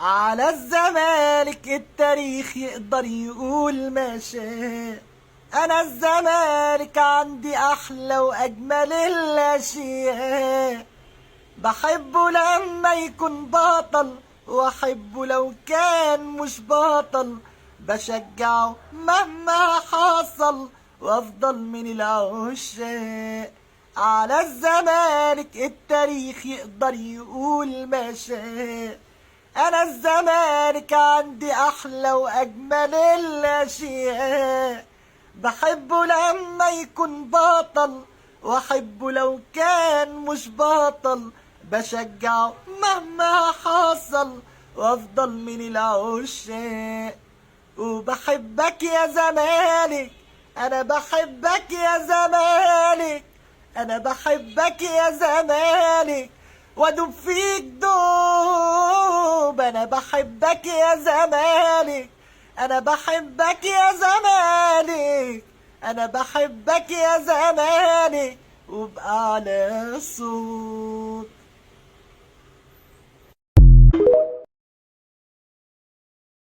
على الزمالك التاريخ يقدر يقول ما شاء. انا الزمالك عندي احلى واجمل الاشياء. بحبه لما يكون بطل واحبه لو كان مش بطل. بشجعه مهما حصل وافضل من العشاق. على الزمالك التاريخ يقدر يقول ما شاء. انا الزمالك عندي احلى واجمل الاشياء. بحبه لما يكون بطل واحبه لو كان مش بطل. بشجعه مهما حصل وافضل من العشاق. وبحبك يا زمالك، انا بحبك يا زمالك، انا بحبك يا زمالك وادوب فيك دوب. انا بحبك يا زمالك، انا بحبك يا زمالك، انا بحبك يا زمالك وبأعلى صوت.